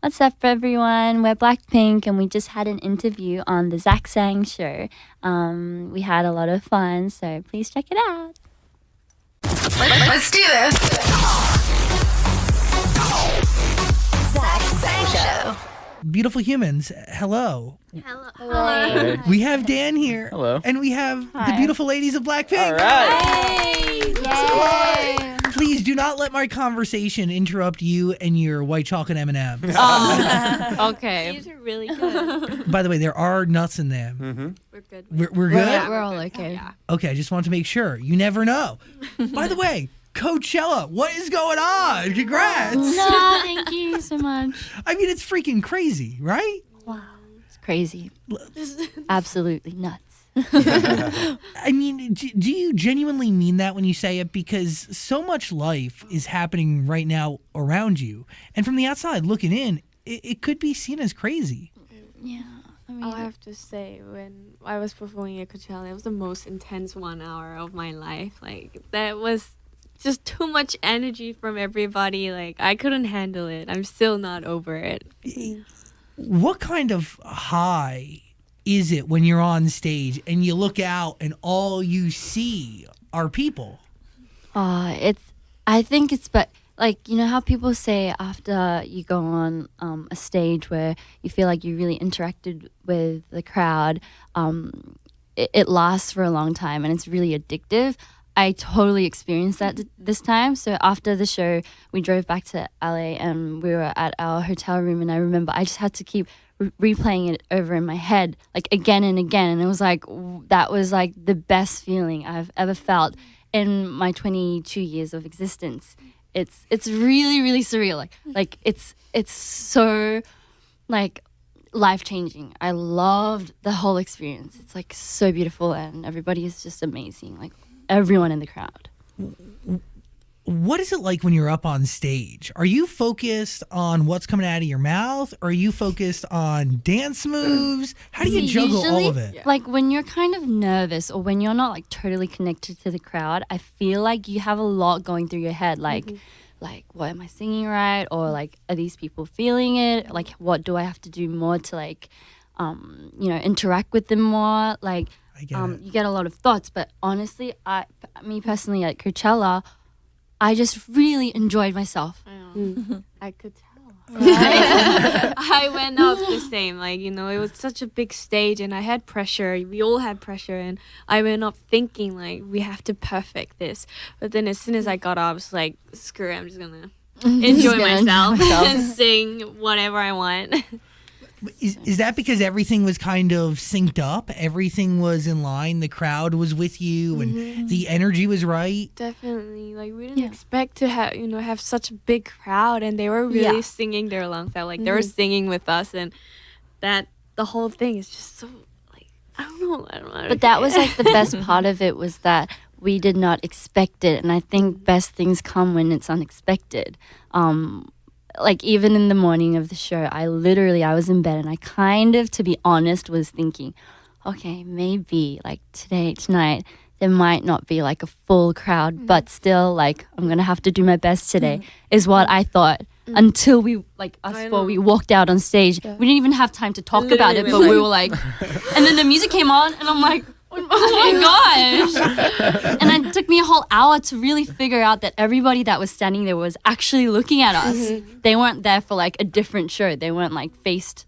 What's up, everyone? We're Blackpink, and we just had an interview on the Zach Sang show. We had a lot of fun, so please check it out. Let's do this. Zach Sang Show. Beautiful humans, hello. Hello. We have Dan here. Hello. And we have the Hi. beautiful ladies of Blackpink. All right. Yay! Please do not let my conversation interrupt you and your white chocolate M&Ms. Okay. These are really good. By the way, there are nuts in them. Mm-hmm. We're good. We're good? We're all okay. Okay, I just want to make sure. You never know. By the way, Coachella, what is going on? Congrats. No, thank you so much. I mean, it's freaking crazy, right? Wow, it's crazy. Absolutely nuts. I mean, do you genuinely mean that when you say it? Because so much life is happening right now around you. And from the outside looking in, it could be seen as crazy. Yeah. I mean, I'll have to say, when I was performing at Coachella, it was the most intense 1 hour of my life. Like, that was just too much energy from everybody. Like, I couldn't handle it. I'm still not over it. What kind of high is it when you're on stage and you look out and all you see are people? I think it's, but like, you know how people say after you go on a stage where you feel like you really interacted with the crowd, it lasts for a long time and it's really addictive. I totally experienced that this time. So after the show, we drove back to LA and we were at our hotel room, and I remember I just had to keep replaying it over in my head, like again and again. And it was like, that was like the best feeling I've ever felt in my 22 years of existence. It's really, really surreal. Like it's so like life-changing. I loved the whole experience. It's like so beautiful, and everybody is just amazing. Like everyone in the crowd. What is it like when you're up on stage? Are you focused on what's coming out of your mouth? Or are you focused on dance moves? How do you juggle all of it? Like when you're kind of nervous or when you're not like totally connected to the crowd, I feel like you have a lot going through your head. Like, like, what am I singing right? Or like, are these people feeling it? Like, what do I have to do more to like, interact with them more? Like, I get it. you get a lot of thoughts. But honestly, me personally at Coachella, I just really enjoyed myself. I could tell. I went up the same. Like, it was such a big stage and I had pressure. We all had pressure. And I went up thinking, like, we have to perfect this. But then as soon as I got up, I was like, screw it, I'm just going to enjoy myself and sing whatever I want. Is that because everything was kind of synced up? Everything was in line? The crowd was with you and the energy was right? Definitely. Like, we didn't expect to have such a big crowd, and they were really singing their lungs out. Like, they were singing with us, and the whole thing is just so, like, I don't know. But that was like the best part of it, was that we did not expect it. And I think best things come when it's unexpected. Like even in the morning of the show, I was in bed and I kind of, to be honest, was thinking, okay, maybe like tonight, there might not be like a full crowd, but still like I'm going to have to do my best today is what I thought until we we walked out on stage. We didn't even have time to talk about it, but we were like, and then the music came on and I'm like, oh my gosh. And it took me a whole hour to really figure out that everybody that was standing there was actually looking at us. They weren't there for like a different show. They weren't like faced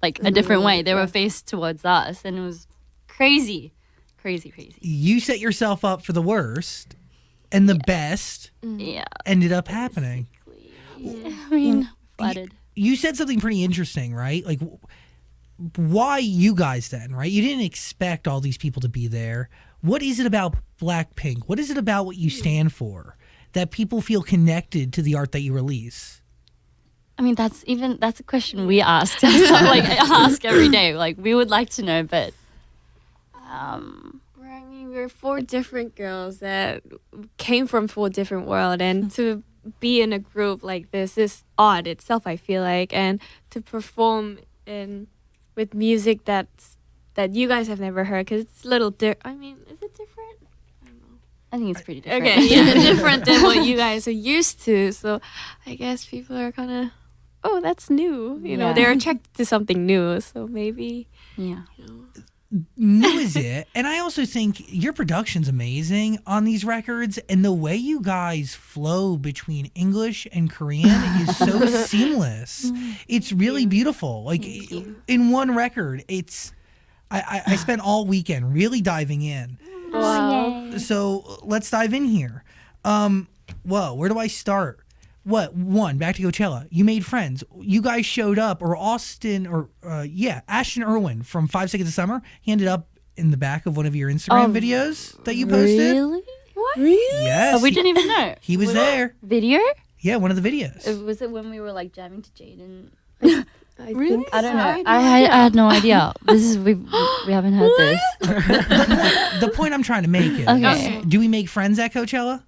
like a different way. They were faced towards us, and it was crazy. Crazy. You set yourself up for the worst, and the best ended up happening. I mean, flattered. You said something pretty interesting, right? Like, why you guys then, right? You didn't expect all these people to be there. What is it about Blackpink? What is it about what you stand for that people feel connected to the art that you release? I mean, that's a question we ask. Like, I ask every day. Like, we would like to know, but we're 4 different girls that came from 4 different worlds, and to be in a group like this is odd itself, I feel like, and to perform with music that you guys have never heard, because it's a little different. I mean, is it different? I don't know. I think it's pretty different. Okay, yeah, different than what you guys are used to. So I guess people are kind of oh, that's new. You know, Yeah. they're attracted to something new. So maybe, Yeah. New is it? And I also think your production's amazing on these records, and the way you guys flow between English and Korean is so seamless. It's really beautiful. Like in one record, it's. I spent all weekend really diving in. Wow. So let's dive in here. Well, where do I start? Back to Coachella. You made friends. You guys showed up, or Ashton Irwin from 5 Seconds of Summer. He ended up in the back of one of your Instagram videos that you posted. Really? Yes. Oh, we didn't even know. He was there. Video? Yeah, one of the videos. Was it when we were like jamming to Jaden? really? I don't know. I had no idea. We haven't heard this. The point I'm trying to make is, Okay. do we make friends at Coachella?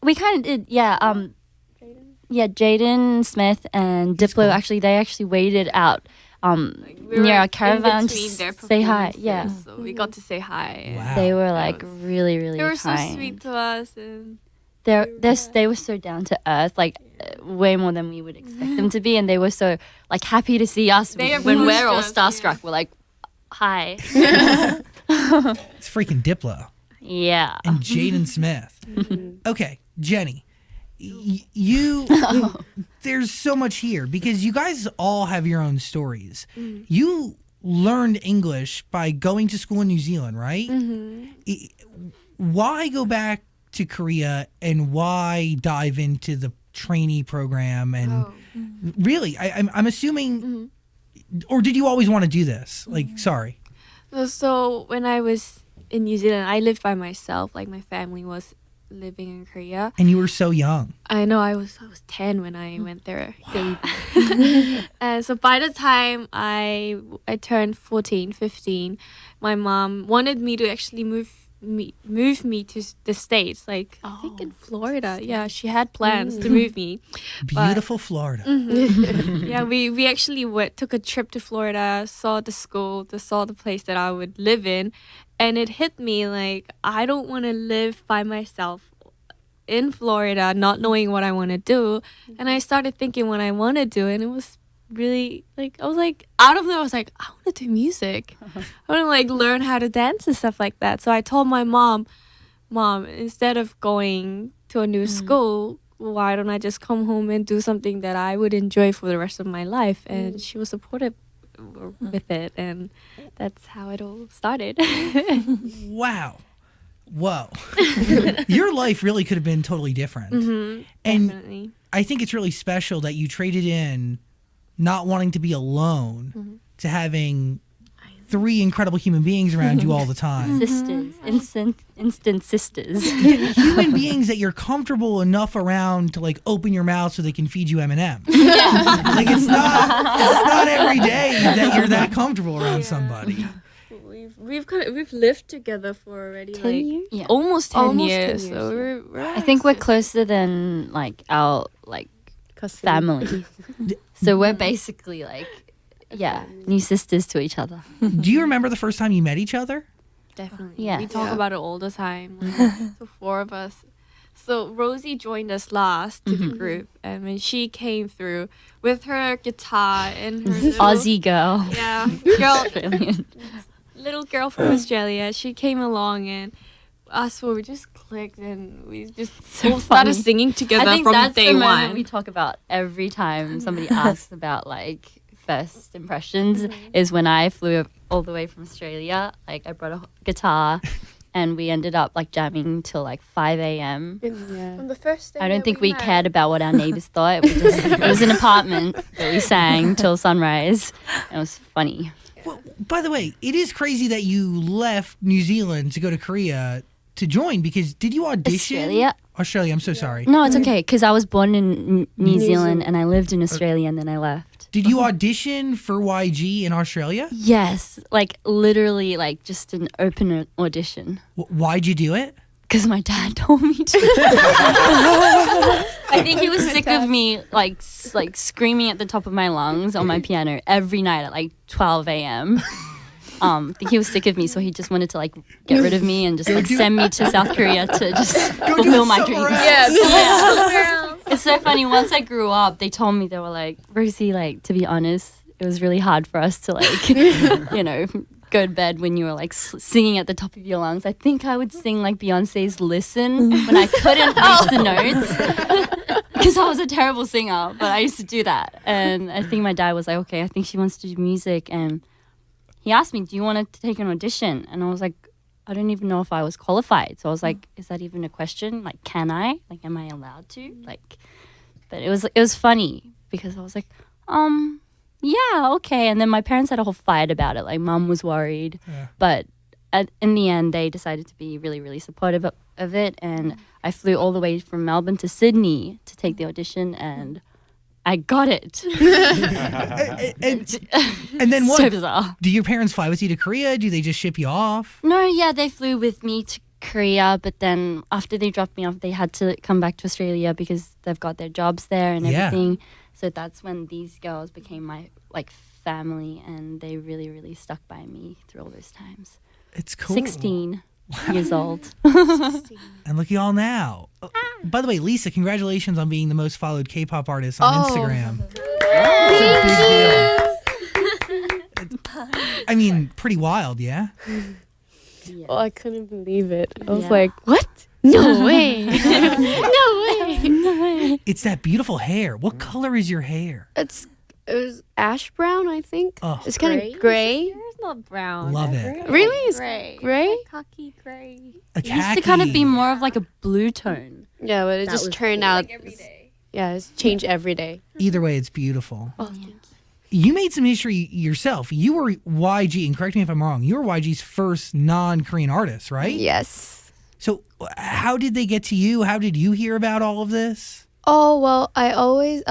We kind of did, yeah. Yeah, Jaden Smith and Diplo cool. actually waited out We near were our caravan in to between their say hi. performances, Yeah, So we got to say hi. Wow. they were like was- really, really They were so kind. sweet to us, and They were so down to earth, like way more than we would expect them to be, and they were so like happy to see us They when we're all approached us, starstruck. We're like, hi. It's freaking Diplo Yeah. and Jaden Smith. Okay, Jennie, you. There's so much here because you guys all have your own stories. You learned English by going to school in New Zealand, right? Why go back to Korea and why dive into the trainee program? And really, I'm assuming, or did you always want to do this? Like, sorry. so when I was in New Zealand, I lived by myself. Like my family was living in Korea. And you were so young. I know I was 10 when I went there. And so by the time I turned 14, 15, my mom wanted me to actually move me to the States, like I think in Florida. Yeah, she had plans to move me. Beautiful Florida. Yeah, we actually took a trip to Florida, saw the school, saw the place that I would live in, and it hit me like I don't want to live by myself in Florida, not knowing what I want to do. And I started thinking what I want to do, and it was really like I was like out of there. I was like, I want to do music. I want to like learn how to dance and stuff like that. So I told my mom, instead of going to a new school, why don't I just come home and do something that I would enjoy for the rest of my life? And she was supportive with it, and that's how it all started. Wow. Whoa. Your life really could have been totally different. And Definitely. I think it's really special that you traded in not wanting to be alone to having 3 incredible human beings around you all the time. Sisters, instant sisters. Human beings that you're comfortable enough around to like open your mouth so they can feed you M&Ms. Like it's not every day that you're that comfortable around somebody. We've lived together for already 10 years? Yeah. almost 10 Almost 10 years. years, So we're I think we're closer than like our like family. So we're basically like, yeah, new sisters to each other. Do you remember the first time you met each other? definitely. Yeah. We talk Yeah. about it all the time. Like, the 4 of us. So Rosie joined us last to the group, and when she came through with her guitar and her little, Aussie girl. yeah, girl, Australian. little girl from Australia, she came along and us 4 we just clicked and we just all started funny. singing together I think from that's day the moment one. we talk about every time somebody asks about like first impressions is when I flew all the way from Australia. Like I brought a guitar and we ended up like jamming till like 5 a.m. Yeah. the first day I don't think we cared about what our neighbors thought. It was an apartment that we sang till sunrise. And it was funny. Well, by the way, it is crazy that you left New Zealand to go to Korea to join because did you audition? Australia? I'm so sorry. No, it's okay because I was born in New Zealand and I lived in Australia and then I left. Did you audition for YG in Australia? Yes, like literally like just an open audition. Why'd you do it? Because my dad told me to. I think he was sick of me like screaming at the top of my lungs on my piano every night at like 12 a.m. I think he was sick of me, so he just wanted to like get rid of me and just like send me to South Korea to just fulfill my dreams. somewhere else. Yeah. It's so funny. Once I grew up, they told me, they were like, Rosie, like, to be honest, it was really hard for us to like, go to bed when you were like singing at the top of your lungs. I think I would sing like Beyonce's Listen when I couldn't reach the notes because I was a terrible singer, but I used to do that. And I think my dad was like, okay, I think she wants to do music. And he asked me, do you want to take an audition? And I was like, I don't even know if I was qualified. So I was like, is that even a question? Like, can I? Like, am I allowed to? Like, but it was funny because I was like, yeah, okay. And then my parents had a whole fight about it. Like, mum was worried. Yeah. But in the end, they decided to be really, really supportive of it. And I flew all the way from Melbourne to Sydney to take the audition, and I got it. and then what? So bizarre. Do your parents fly with you to Korea? Do they just ship you off? No, yeah, they flew with me to Korea, but then after they dropped me off, they had to come back to Australia because they've got their jobs there and everything. So that's when these girls became my like family, and they really, really stuck by me through all those times. It's cool. 16 years old. And look at y'all now. By the way, Lisa, congratulations on being the most followed K-pop artist on Instagram. I mean, pretty wild, yeah? Yeah. Oh, I couldn't believe it. I was Yeah. like, what? No way. No way. It's that beautiful hair. What color is your hair? It was ash brown, I think. Oh. It's kind of gray. It's not brown. Love it. Really? It's Gray. gray? Khaki gray. A It used to kind of be khaki. more of like a blue tone. Yeah, but it That just was turned out. Yeah, it's changed every day. Either way, it's beautiful. Oh, You made some history yourself. You were YG, and correct me if I'm wrong, you were YG's first non-Korean artist, right? yes. So how did they get to you? How did you hear about all of this? Oh, well, I always,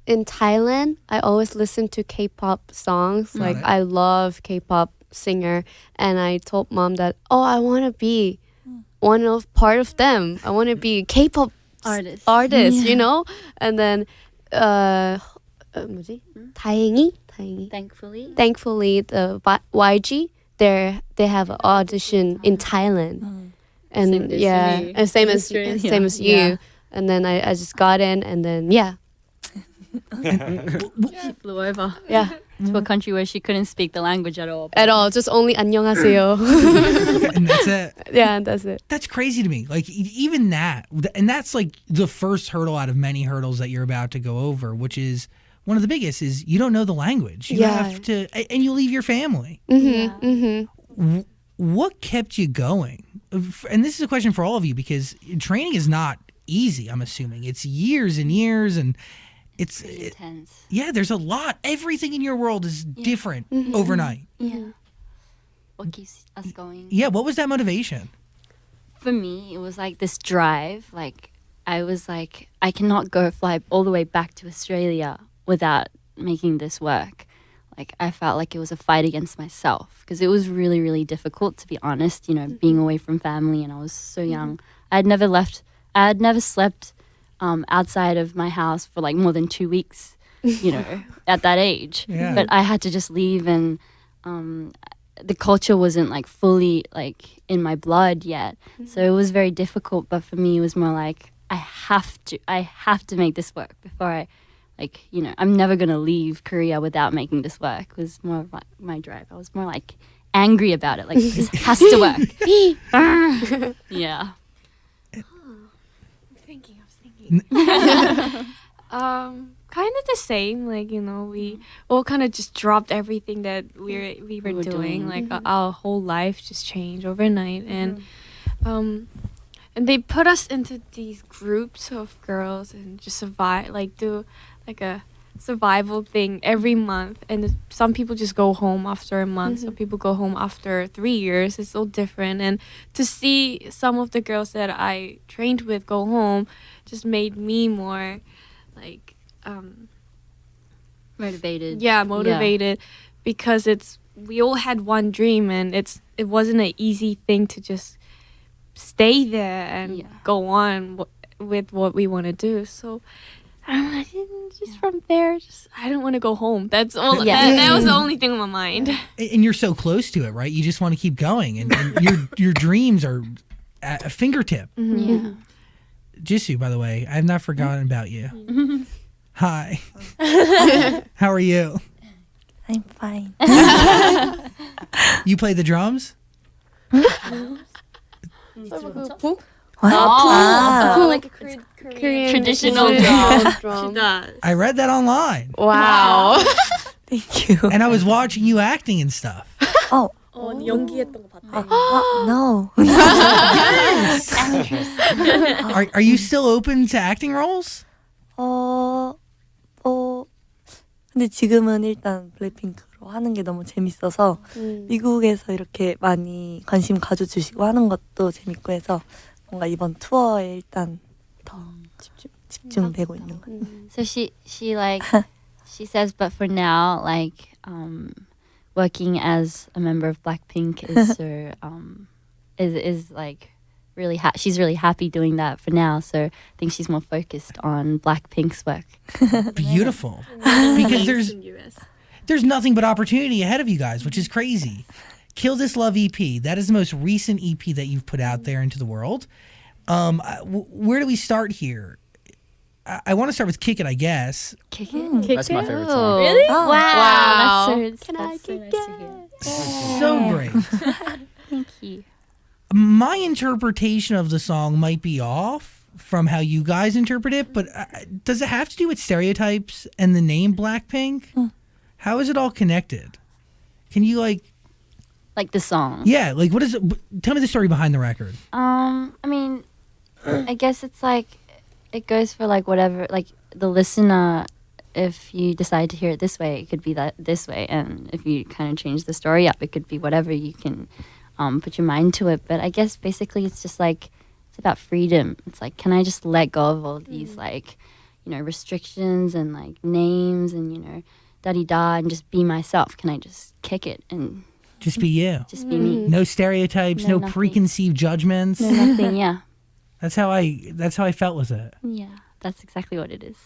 in Thailand, I always listen to K-pop songs. Like, it. I love K-pop singer. And I told mom that, I want to be part of them. I want to be K-pop Artist. you know? And then, 뭐지? 다행히. Thankfully, the YG, they have an audition in Thailand. And Same as yeah, me. and same as Australia. same as you. Yeah. And then I just got in, and then yeah. She flew over Yeah, to a country where she couldn't speak the language at all. at all. Just only 안녕하세요. And that's it. Yeah, and that's it. That's crazy to me. Like, even that, and that's like the first hurdle out of many hurdles that you're about to go over, which is one of the biggest, is you don't know the language. You Yeah. have to, and you leave your family. What kept you going? And this is a question for all of you, because training is not easy, I'm assuming. It's years and years, and it's Intense. yeah, there's a lot. Everything in your world is different overnight. Yeah. What keeps us going? Yeah, what was that motivation? For me, it was like this drive. Like, I was like, I cannot fly all the way back to Australia without making this work. Like, I felt like it was a fight against myself, because it was really, really difficult, to be honest, being away from family, and I was so young. I had never slept outside of my house for like more than 2 weeks, at that age. Yeah. But I had to just leave, and the culture wasn't like fully like in my blood yet. So it was very difficult. But for me, it was more like, I have to make this work before I, I'm never going to leave Korea without making this work. It was more of my drive. I was more like angry about it. Like, this has to work. Yeah. I was thinking. Kind of the same. Like, we all kind of just dropped everything that we were doing. Like, our whole life just changed overnight, and they put us into these groups of girls and just survive. Like, do like a survival thing every month, and some people just go home after a month. Some people go home after 3 years. It's all different, and to see some of the girls that I trained with go home just made me more like Motivated. motivated, because we all had one dream, and it wasn't an easy thing to just stay there and go on with what we want to do. So I didn't just from there. I don't want to go home. That's all. Yeah. That was the only thing on my mind. And you're so close to it, right? You just want to keep going, and your dreams are at a fingertip. Yeah. Jisoo, by the way, I have not forgotten about you. Hi. How are you? I'm fine. You play the drums? Like a Korean Traditional drum. does. I read that online. Wow. Thank you. And I was watching you acting and stuff. Oh, 연기했던 거 봤대. no. Are you still open to acting roles? 근데 지금은 일단 블랙핑크로 하는 게 너무 재밌어서 미국에서 이렇게 많이 관심 가져주시고 하는 것도 재밌고 해서 뭔가 이번 투어에 일단 더 집중되고 있는 것 같아요. So she like she says, but for now, like working as a member of BLACKPINK is her is like really she's really happy doing that for now. So I think she's more focused on BLACKPINK's work. Beautiful. Because there's nothing but opportunity ahead of you guys, which is crazy. Kill This Love EP. That is the most recent EP that you've put out there into the world. Where do we start here? I want to start with Kick It, I guess. Kick it. That's my favorite song. Really? Wow. Wow. That's so nice to hear. So great. Thank you. My interpretation of the song might be off from how you guys interpret it, but does it have to do with stereotypes and the name Blackpink? How is it all connected? Can you like the song. Yeah, like what is it? Tell me the story behind the record. I mean, I guess it's like it goes for like whatever, like the listener. If you decide to hear it this way, it could be that this way, and if you kind of change the story up, it could be whatever you can put your mind to it. But I guess basically it's just like it's about freedom. It's like, can I just let go of all these like restrictions and like names and da-di-da and just be myself? Can I just kick it and Just be you. just be me? No stereotypes, no nothing. preconceived judgments. No, nothing. Yeah, That's how I felt with it. yeah. That's exactly what it is.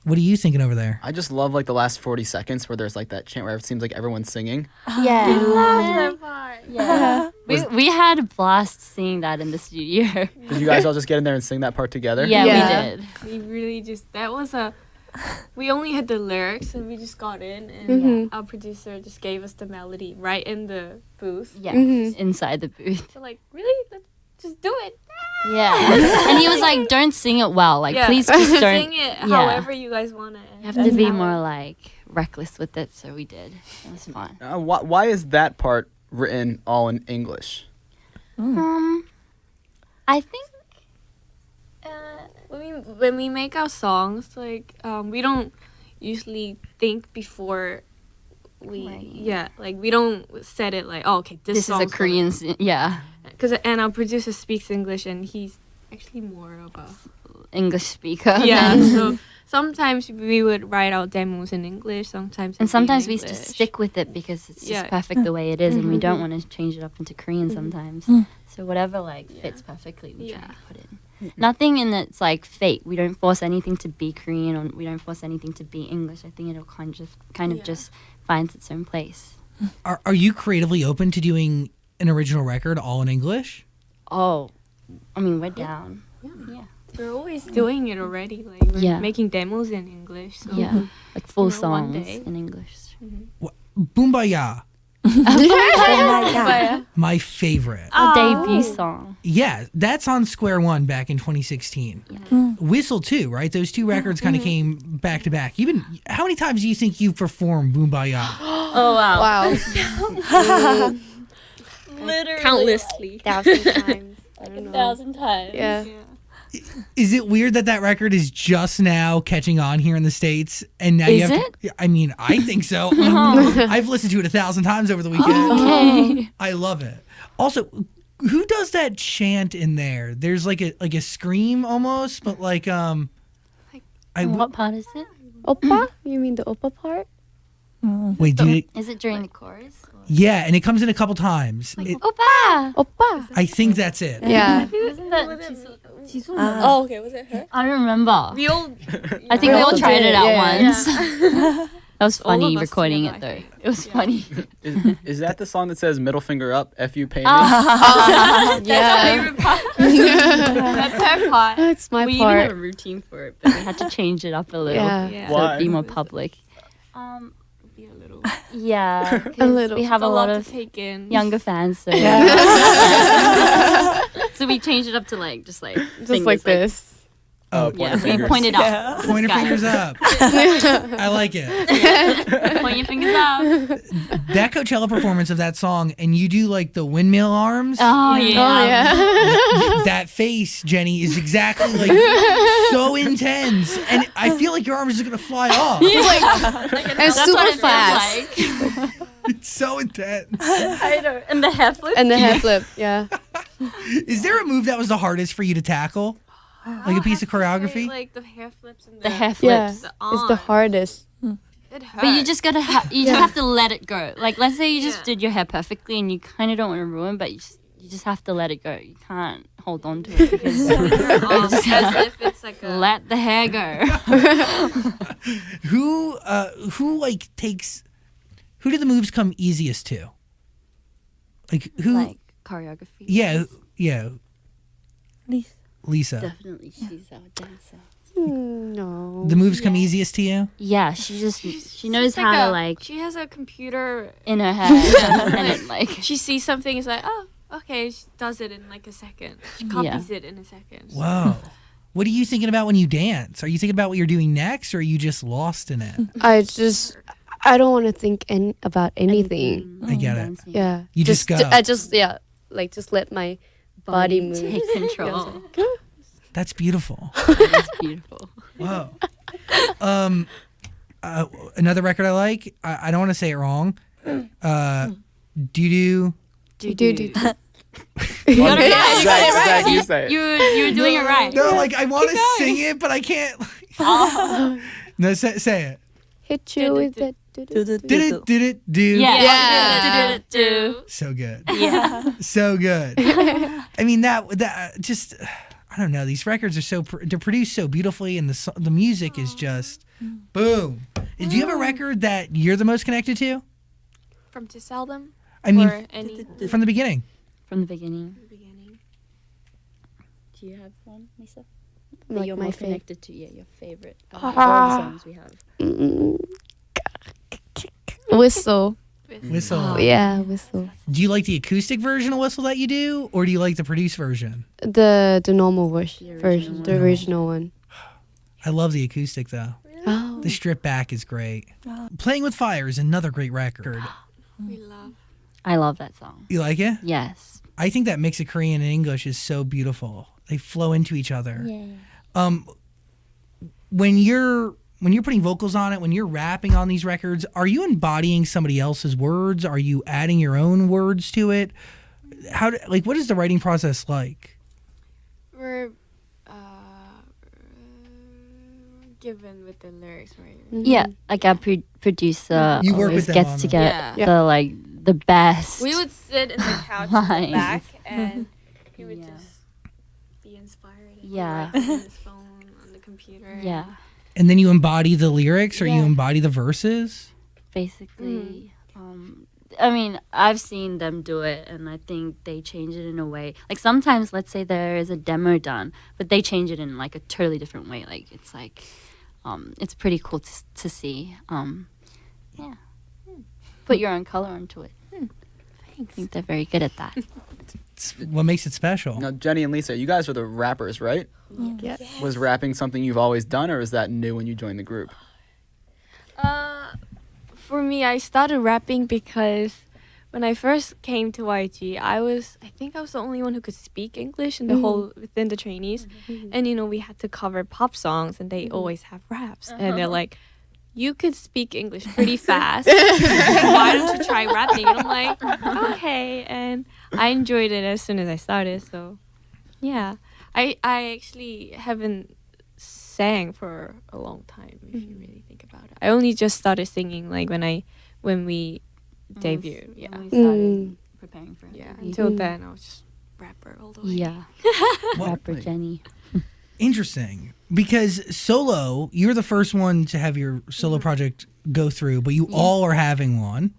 What are you thinking over there? I just love like the last 40 seconds where there's like that chant where it seems like everyone's singing. Yeah. That part. Yeah. We had a blast seeing that in the studio. Did you guys all just get in there and sing that part together? Yeah, Yeah. we did. We really just we only had the lyrics and we just got in and our producer just gave us the melody right in the booth. Yeah, Mhm. inside the booth. So like, really? Let's just do it. Yeah. And he was like, don't sing it well. Like, Yeah. please just don't. Sing it yeah. however you guys want it. You have to be more like reckless with it. So we did. It was fun. Why is that part written all in English? I think. When we make our songs, like we don't usually think before we Right. like we don't set it like, oh, okay, This is a Korean. Yeah. and our producer speaks English and he's actually more of a English speaker. yeah. than- So sometimes we would write out demos in English. Sometimes And it'd be in sometimes we just English. stick with it because it's just Yeah. perfect the way it is, and we don't want to change it up into Korean sometimes. So whatever like fits perfectly, we try Yeah. to put in. Nothing in it's like fate. We don't force anything to be Korean, or we don't force anything to be English. I think it'll kind of Yeah. just finds its own place. Are you creatively open to doing an original record all in English? Oh, I mean we're down. Yeah. We're always doing it already. Like we're Yeah. making demos in English. So Yeah, like full You know, one songs day. in English. Boombaya, Oh my favorite. Our debut song. Yeah, that's on Square One back in 2016. Whistle too, right? Those two records kind of came back to back. Even how many times do you think you've performed Boombaya? Oh wow. Wow. literally countlessly. 1,000 times. I don't know. 1,000 times. Yeah. Is it weird that record is just now catching on here in the States? And now you Is have to, I mean, I think so. I've listened to it 1,000 times over the weekend. Okay. I love it. Also, who does that chant in there? There's like a scream almost, but like What part is it? Oppa? You mean the oppa part? wait, do you, Is it during the chorus? yeah, and it comes in a couple times. Oppa! Oppa. I think that's it. Yeah. Wasn't that Oh, okay. Was it her? I don't remember. We all. I think we all tried it out Yeah. once. That was All of funny us recording together, it I though. think. It was Yeah. funny. Is that the song that says middle finger up, F you pay me? That's our favorite part. That's her part. That's my We even had a part. routine for it, but we had to change it up a little. Yeah. Yeah. So Why? it'd be more public. Be a little. Yeah, 'cause little. we have a lot to of take in. younger fans, so so we changed it up to like just like Just like this. Oh, Yeah, point we fingers. pointed up. Point your Sky. fingers up. I like it. Point your fingers up. That Coachella performance of that song, and you do like the windmill arms. Oh yeah. Oh yeah. That face, Jenny, is exactly like so intense, and I feel like your arms are gonna fly off. And That's super what it feels fast. like. It's so intense. I know. And the hair flip. And the hair flip. Yeah. Is there a move that was the hardest for you to tackle? Like a piece of choreography? Like the hair flips and The hair Yeah. flips. It's the hardest. It hurts. But you just gotta you just have to let it go. Like let's say you just Yeah. did your hair perfectly and you kind of don't want to ruin, but you just have to let it go. You can't hold on to it because as if it's like a. let the hair go. Who like takes? Who do the moves come easiest to? Like who? Like choreography. yeah, yeah. Lisa. Definitely, she's our dancer. No. The moves come easiest to you. Yeah, she knows It's how like to a- like She has a computer. in her head and it like She sees something. It's like, oh, okay. She does it in like a second. She copies it in a second. Whoa. What are you thinking about when you dance? Are you thinking about what you're doing next, or are you just lost in it? I don't want to think about anything. I get it. dancing. Yeah. You just go. I just just let my body move. Take control. That's beautiful. It's beautiful. Whoa. Another record I like. I don't want to say it wrong. Doo Do. You got it right. Zach, you say it. You were doing it right. No, like I want to sing it, but I can't. No, say it. Hit you with that. Did it? Did it? Do. Yeah. Do. So good. Yeah. So good. I mean that just. I don't know. These records are they're produced so beautifully, and the music is just boom. Do you have a record that you're the most connected to? From this album. I mean, or any from the beginning. From the beginning. beginning. Do you have one, Lisa? Like you're my more favorite. connected to? Yeah, your favorite songs we have. Whistle. Whistle. Yeah, whistle. Do you like the acoustic version of Whistle that you do, or do you like the produced version? The normal version, original the one. original one. I love the acoustic though. Oh. The strip back is great. Playing with Fire is another great record. We love. I love that song. You like it? Yes. I think that mix of Korean and English is so beautiful. They flow into each other. Yeah. When you're putting vocals on it, when you're rapping on these records, are you embodying somebody else's words? Are you adding your own words to it? What is the writing process like? We're given with the lyrics, right? Yeah, like our producer You work always with them on gets to that. get the best. We would sit in the couch in the Lines. back, and he would Yeah. just be inspired. And Yeah. write on his phone, on the computer. Yeah, And then you embody the lyrics, or you Yeah. embody the verses? basically. I mean, I've seen them do it, and I think they change it in a way. Like sometimes, let's say there is a demo done, but they change it in like a totally different way. Like it's pretty cool to see. Yeah, put your own color onto it. I think they're very good at that. It's what makes it special. Now, Jenny and Lisa, you guys are the rappers, right? Yes. Was rapping something you've always done, or is that new when you joined the group? For me, I started rapping because when I first came to YG, I think I was the only one who could speak English in the whole within the trainees, and we had to cover pop songs, and they always have raps, and they're like, "You could speak English pretty fast. Why don't you try rapping?" And I'm like, "Okay," and I enjoyed it as soon as I started. So, yeah, I actually haven't sang for a long time, if you really think about it. I only just started singing like when we debuted. Yeah. When we started preparing for it. Yeah. Until then I was just rapper all the way. Yeah. Rapper Jennie. Interesting, because solo, you're the first one to have your solo project go through, but you all are having one.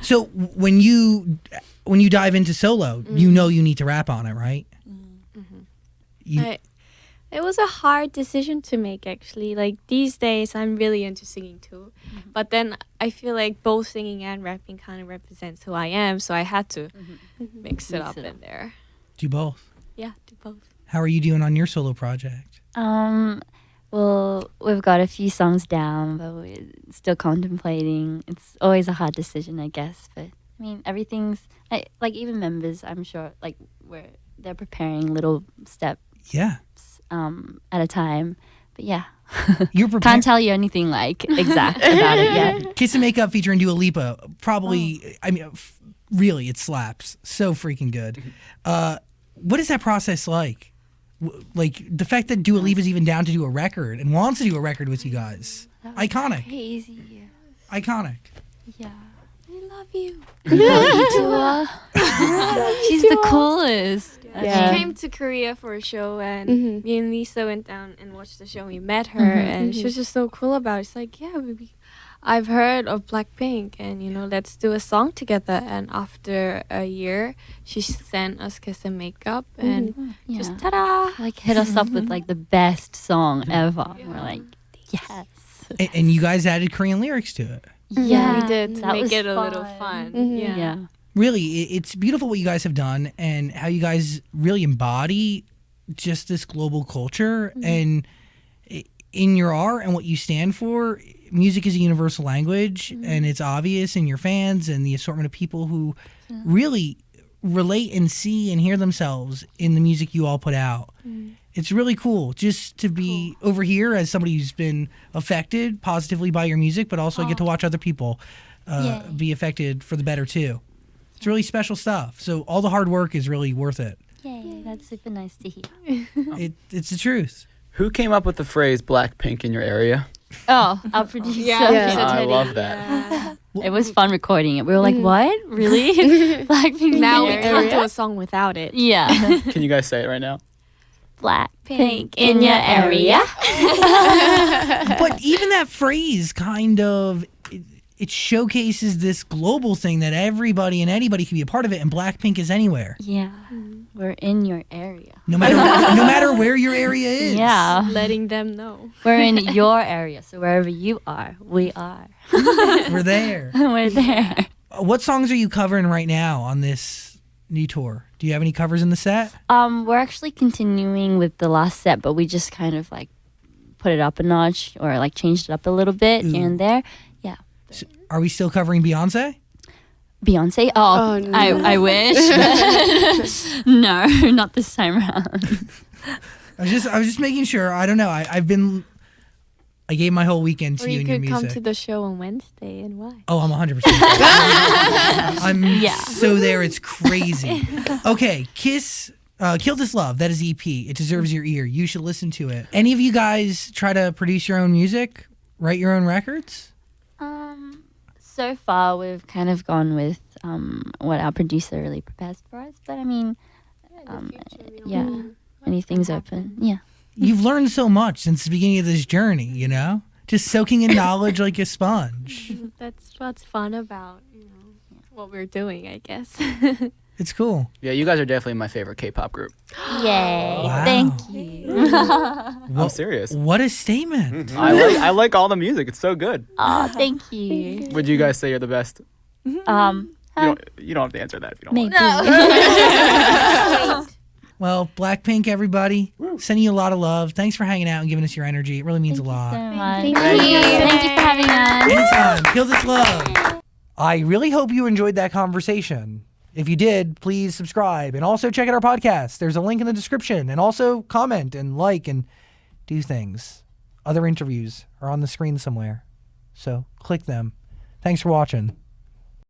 So when you dive into solo, you know you need to rap on it, right? You- It was a hard decision to make, actually. Like, these days, I'm really into singing too. But then I feel like both singing and rapping kind of represents who I am, so I had to mix it up in there. do both. Yeah, do both. How are you doing on your solo project? Well, we've got a few songs down, but we're still contemplating. It's always a hard decision, I guess. But I mean, everything's like even members. I'm sure like they're preparing little steps Yeah, at a time. But yeah, you're prepared. can't tell you anything like exact about it yet. Kiss and Makeup featuring Dua Lipa. Probably, I mean, really, it slaps. So freaking good. What is that process like? Like the fact that Dua Lipa's even down to do a record and wants to do a record with you guys. Iconic. Crazy. Iconic. Yeah. We love you. She's the coolest. Yeah. She came to Korea for a show, and me and Lisa went down and watched the show. We met her, and she was just so cool about it. It's like, yeah, I've heard of BLACKPINK, and let's do a song together. And after a year, she sent us Kiss and Makeup, and just ta-da! Like hit us up with like the best song ever. We're like, yes. And you guys added Korean lyrics to it. Yeah, We did to that make was it a little fun. Yeah. Really, it's beautiful what you guys have done and how you guys really embody just this global culture and in your art and what you stand for. Music is a universal language, and it's obvious in your fans and the assortment of people who really relate and see and hear themselves in the music you all put out. It's really cool just to be over here as somebody who's been affected positively by your music, but also get to watch other people be affected for the better too. It's really special stuff. So all the hard work is really worth it. Yay, that's super nice to hear. It's the truth. Who came up with the phrase "BLACKPINK" in your area? Oh, our producer. I love that. It was fun recording it. We were like, what? Really? Blackpink Now in we your can't area? do a song without it. Yeah. Can you guys say it right now? Blackpink in your area. But even that phrase kind of it showcases this global thing that everybody and anybody can be a part of it, and BLACKPINK is anywhere. Yeah. We're in your area. No matter where your area is. Yeah. Letting them know. We're in your area. So wherever you are, we are. We're there. We're there. What songs are you covering right now on this new tour? Do you have any covers in the set? We're actually continuing with the last set, but we just kind of like put it up a notch or like changed it up a little bit here and there. Yeah. So are we still covering Beyonce? Beyonce? Oh, no. I wish. But no, not this time around. I was just making sure. I don't know. I gave my whole weekend to Or you you and your could music. come to the show on Wednesday, and why? Oh, I'm 100%. I'm so there. It's crazy. Okay, Kiss, Kill This Love. That is EP. It deserves your ear. You should listen to it. Any of you guys try to produce your own music? Write your own records? So far, we've kind of gone with what our producer really prepares for us. But I mean, anything's open. Yeah. You've learned so much since the beginning of this journey, just soaking in knowledge like a sponge. That's what's fun about what we're doing, I guess. It's cool. Yeah, you guys are definitely my favorite K-pop group. Yay. Wow. Thank you. I'm serious. What a statement. I like all the music. It's so good. Oh, thank you. Would you guys say you're the best? You don't have to answer that if you don't Maybe. want. Well, BLACKPINK, everybody, sending you a lot of love. Thanks for hanging out and giving us your energy. It really means a lot. So much. Thank Thank you for having us. Anytime. Kill This Love. I really hope you enjoyed that conversation. If you did, please subscribe and also check out our podcast. There's a link in the description, and also comment and like and do things. Other interviews are on the screen somewhere, so click them. Thanks for watching.